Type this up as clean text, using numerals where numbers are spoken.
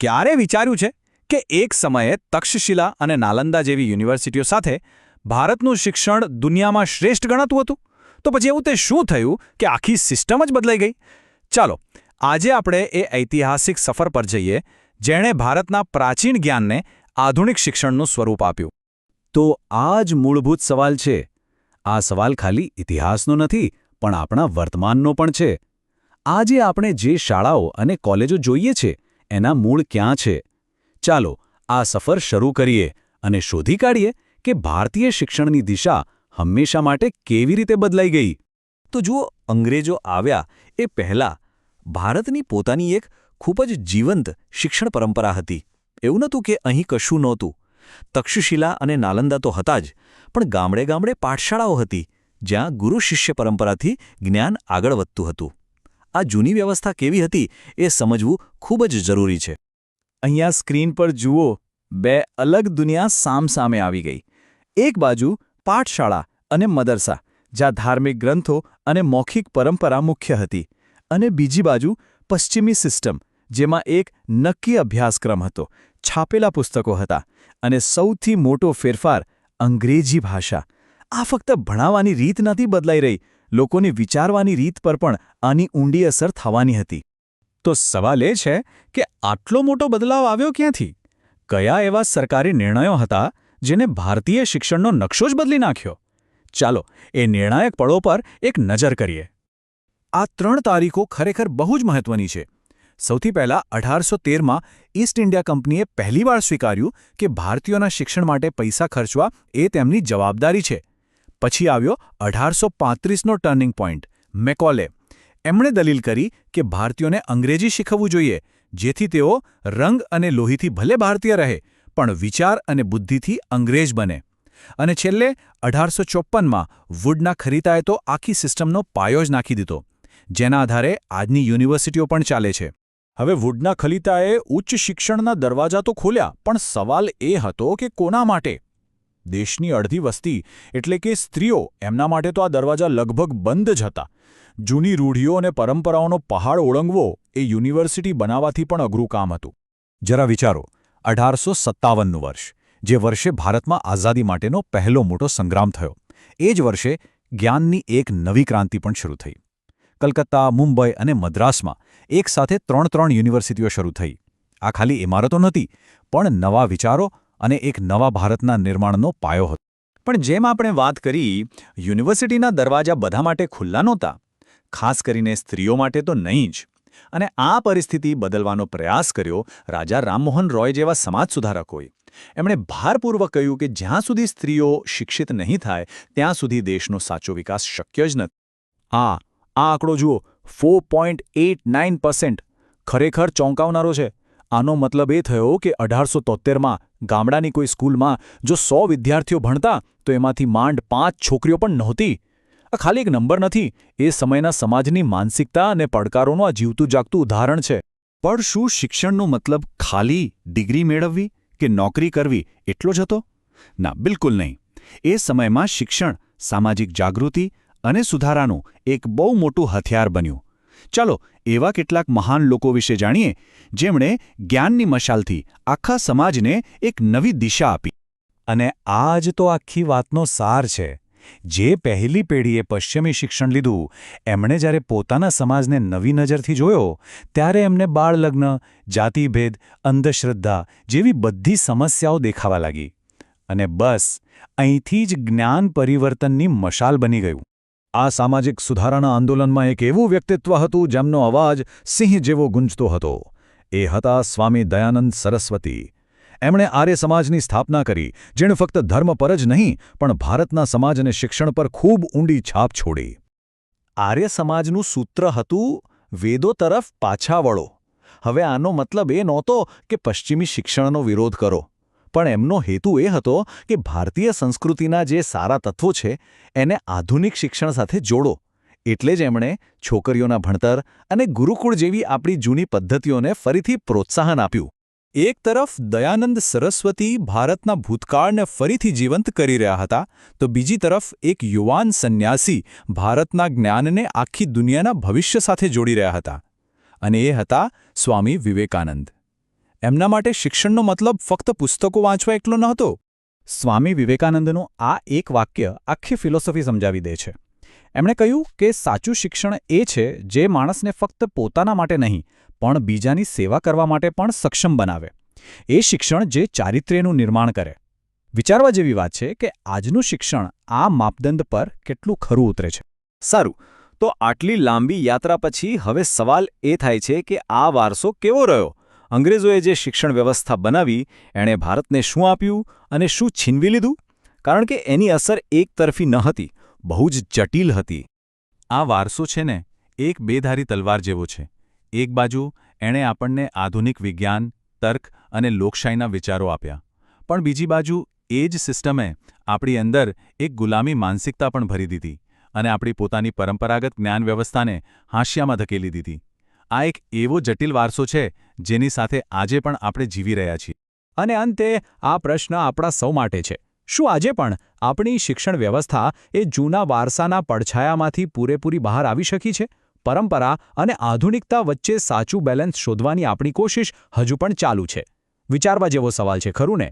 ક્યારે વિચાર્યું છે કે એક સમયે તક્ષશિલા અને નાલંદા જેવી યુનિવર્સિટીઓ સાથે ભારતનું શિક્ષણ દુનિયામાં શ્રેષ્ઠ ગણાતું હતું? તો પછી એવું તે શું થયું કે આખી સિસ્ટમ જ બદલાઈ ગઈ? ચાલો આજે આપણે એ ઐતિહાસિક સફર પર જઈએ જેણે ભારતના પ્રાચીન જ્ઞાનને આધુનિક શિક્ષણનું સ્વરૂપ આપ્યું. તો આ જ મૂળભૂત સવાલ છે. આ સવાલ ખાલી ઇતિહાસનો નથી પણ આપણા વર્તમાનનો પણ છે. આજે આપણે જે શાળાઓ અને કોલેજો જોઈએ છે એના મૂળ ક્યાં છે? ચાલો આ સફર શરૂ કરીએ અને શોધી કાઢીએ કે ભારતીય શિક્ષણની દિશા હંમેશા માટે કેવી રીતે બદલાઈ ગઈ. તો જુઓ, અંગ્રેજો આવ્યા એ પહેલાં ભારતની પોતાની એક ખૂબ જ જીવંત શિક્ષણ પરંપરા હતી. એવું નહોતું કે અહીં કશું નહોતું. તક્ષશિલા અને નાલંદા તો હતા જ, પણ ગામડે ગામડે પાઠશાળાઓ હતી જ્યાં ગુરુ શિષ્ય પરંપરાથી જ્ઞાન આગળ વધતું હતું. આ જૂની વ્યવસ્થા કેવી હતી એ સમજવું ખૂબ જ જરૂરી છે. અહીંયા સ્ક્રીન પર જુઓ, બે અલગ દુનિયા સામસામે આવી ગઈ. એક બાજુ પાઠશાળા અને મદરસા, જ્યાં ધાર્મિક ગ્રંથો અને મૌખિક પરંપરા મુખ્ય હતી, અને બીજી બાજુ પશ્ચિમી સિસ્ટમ, જેમાં એક નક્કી અભ્યાસક્રમ હતો, છાપેલા પુસ્તકો હતા, અને સૌથી મોટો ફેરફાર અંગ્રેજી ભાષા. આ ફક્ત ભણાવવાની રીત નથી બદલાઈ રહી, લોકોની વિચારવાની રીત પર પણ આની ઊંડી અસર થવાની હતી. તો સવાલ એ છે કે આટલો મોટો બદલાવ આવ્યો ક્યાંથી? કયા એવા સરકારી નિર્ણયો હતા જેને ભારતીય શિક્ષણનો નકશો જ બદલી નાખ્યો? ચાલો એ નિર્ણાયક પળો પર એક નજર કરીએ. આ 3 તારીખો ખરેખર બહુ જ મહત્વની છે. સૌથી પહેલાં 1813માં ઈસ્ટ ઇન્ડિયા કંપનીએ પહેલીવાર સ્વીકાર્યું કે ભારતીયોના શિક્ષણ માટે પૈસા ખર્ચવા એ તેમની જવાબદારી છે. પછી આવ્યો 1835નો ટર્નિંગ પોઈન્ટ, મેકોલે. એમણે દલીલ કરી કે ભારતીયોને અંગ્રેજી શીખવવું જોઈએ, જેથી તેઓ રંગ અને લોહીથી ભલે ભારતીય રહે પણ વિચાર અને બુદ્ધિથી અંગ્રેજ બને. અને છેલ્લે 1854માં વુડના ખરીતાએ તો આખી સિસ્ટમનો પાયો જ નાખી દીધો, જેના આધારે આજની યુનિવર્સિટીઓ પણ ચાલે છે. હવે વુડના ખલીતાએ ઉચ્ચ શિક્ષણના દરવાજા તો ખોલ્યા, પણ સવાલ એ હતો કે કોના માટે? દેશની અડધી વસ્તી એટલે કે સ્ત્રીઓ, એમના માટે તો આ દરવાજા લગભગ બંધ જ હતા. જૂની રૂઢિઓ અને પરંપરાઓનો પહાડ ઓળંગવો એ યુનિવર્સિટી બનાવવાથી પણ અઘરું કામ હતું. જરા વિચારો, 1857નું વર્ષ, જે વર્ષે ભારતમાં આઝાદી માટેનો પહેલો મોટો સંગ્રામ થયો. એ જ વર્ષે જ્ઞાનની એક નવી ક્રાંતિ પણ શરૂ થઈ. કલકત્તા, મુંબઈ અને મદ્રાસમાં એક સાથે 3 યુનિવર્સિટીઓ શરૂ થઈ. આ ખાલી ઇમારતો નહોતી, પણ નવા વિચારો અને એક નવા ભારતના નિર્માણનો પાયો હતો. પણ જેમ આપણે વાત કરી, યુનિવર્સિટીના દરવાજા બધા માટે ખુલ્લા નહોતા, ખાસ કરીને સ્ત્રીઓ માટે તો નહીં જ. અને આ પરિસ્થિતિ બદલવાનો પ્રયાસ કર્યો રાજા રામમોહન રોય જેવા સમાજ સુધારકોએ. એમણે ભારપૂર્વક કહ્યું કે જ્યાં સુધી સ્ત્રીઓ શિક્ષિત નહીં થાય ત્યાં સુધી દેશનો સાચો વિકાસ શક્ય જ નથી. આ આંકડો જુઓ, 4.89%, ખરેખર ચોંકાવનારો છે. આનો મતલબ એ થયો કે 1873માં ગામડાની કોઈ સ્કૂલમાં જો 100 વિદ્યાર્થીઓ ભણતા તો એમાંથી માંડ 5 છોકરીઓ પણ નહોતી. આ ખાલી એક નંબર નથી, એ સમયના સમાજની માનસિકતા અને પડકારોનું આ જીવતું જાગતું ઉદાહરણ છે. પણ શું શિક્ષણનો મતલબ ખાલી ડિગ્રી મેળવવી કે નોકરી કરવી એટલો જ હતો? ના, બિલકુલ નહીં. એ સમયમાં શિક્ષણ સામાજિક જાગૃતિ અને સુધારાનું એક બહુ મોટું હથિયાર બન્યું. ચાલો એવા કેટલાક મહાન લોકો વિશે જાણીએ જેમણે જ્ઞાનની મશાલથી આખા સમાજને એક નવી દિશા આપી. અને આ જ તો આખી વાતનો સાર છે. જે પહેલી પેઢીએ પશ્ચિમી શિક્ષણ લીધું, એમણે જ્યારે પોતાના સમાજને નવી નજરથી જોયો ત્યારે એમને બાળલગ્ન, જાતિભેદ, અંધશ્રદ્ધા જેવી બધી સમસ્યાઓ દેખાવા લાગી. અને બસ અહીંથી જ જ્ઞાન પરિવર્તનની મશાલ બની ગયું. આ સામાજિક સુધારાના આંદોલનમાં એક એવું વ્યક્તિત્વ હતું જેમનો અવાજ સિંહ જેવો ગુંજતો હતો. એ હતા સ્વામી દયાનંદ સરસ્વતી. એમણે આર્ય સમાજની સ્થાપના કરી, જેણે ફક્ત ધર્મ પર જ નહીં પણ ભારતના સમાજ અને શિક્ષણ પર ખૂબ ઊંડી છાપ છોડી. આર્ય સમાજનું સૂત્ર હતું, વેદો તરફ પાછા વળો. હવે આનો મતલબ એ નહોતો કે પશ્ચિમી શિક્ષણનો વિરોધ કરો, પણ એમનો હેતુ એ હતો કે ભારતીય સંસ્કૃતિના જે સારા તત્વો છે એને આધુનિક શિક્ષણ સાથે જોડો. એટલે જ એમણે છોકરીઓના ભણતર અને ગુરુકુળ જેવી આપણી જૂની પદ્ધતિઓને ફરીથી પ્રોત્સાહન આપ્યું. એક તરફ દયાનંદ સરસ્વતી ભારતના ભૂતકાળને ફરીથી જીવંત કરી રહ્યા હતા, તો બીજી તરફ એક યુવાન સંન્યાસી ભારતના જ્ઞાનને આખી દુનિયાના ભવિષ્ય સાથે જોડી રહ્યા હતા. અને એ હતા સ્વામી વિવેકાનંદ. એમના માટે શિક્ષણનો મતલબ ફક્ત પુસ્તકો વાંચવા એકલો નહોતો. સ્વામી વિવેકાનંદનું આ એક વાક્ય આખી ફિલોસોફી સમજાવી દે છે. એમણે કહ્યું કે સાચું શિક્ષણ એ છે જે માણસને ફક્ત પોતાના માટે નહીં પણ બીજાની સેવા કરવા માટે પણ સક્ષમ બનાવે. એ શિક્ષણ જે ચારિત્ર્યનું નિર્માણ કરે. વિચારવા જેવી વાત છે કે આજનું શિક્ષણ આ માપદંડ પર કેટલું ખરું ઉતરે છે. સારું, તો આટલી લાંબી યાત્રા પછી હવે સવાલ એ થાય છે કે આ વારસો કેવો રહ્યો? અંગ્રેજોએ જે શિક્ષણ વ્યવસ્થા બનાવી એણે ભારતને શું આપ્યું અને શું છીનવી લીધું? કારણ કે એની અસર એકતરફી ન હતી, બહુ જ જટિલ હતી. આ વારસો છે ને એક બેધારી તલવાર જેવો છે. એક બાજુ એણે આપણને આધુનિક વિજ્ઞાન, તર્ક અને લોકશાહીના વિચારો આપ્યા, પણ બીજી બાજુ એ જ સિસ્ટમે આપણી અંદર એક ગુલામી માનસિકતા પણ ભરી દીધી અને આપણી પોતાની પરંપરાગત જ્ઞાન વ્યવસ્થાને હાંશિયામાં ધકેલી દીધી. આ એક એવો જટિલ વારસો છે જેની સાથે આજે પણ આપણે જીવી રહ્યા છીએ. અને અંતે આ પ્રશ્ન આપણા સૌ માટે છે. શું આજે પણ આપણી શિક્ષણ વ્યવસ્થા એ જૂના વારસાના પડછાયામાંથી પૂરેપૂરી બહાર આવી શકી છે? પરંપરા અને આધુનિકતા વચ્ચે સાચું બેલેન્સ શોધવાની આપણી કોશિશ હજુ પણ ચાલુ છે. વિચારવા જેવો સવાલ છે, ખરું ને?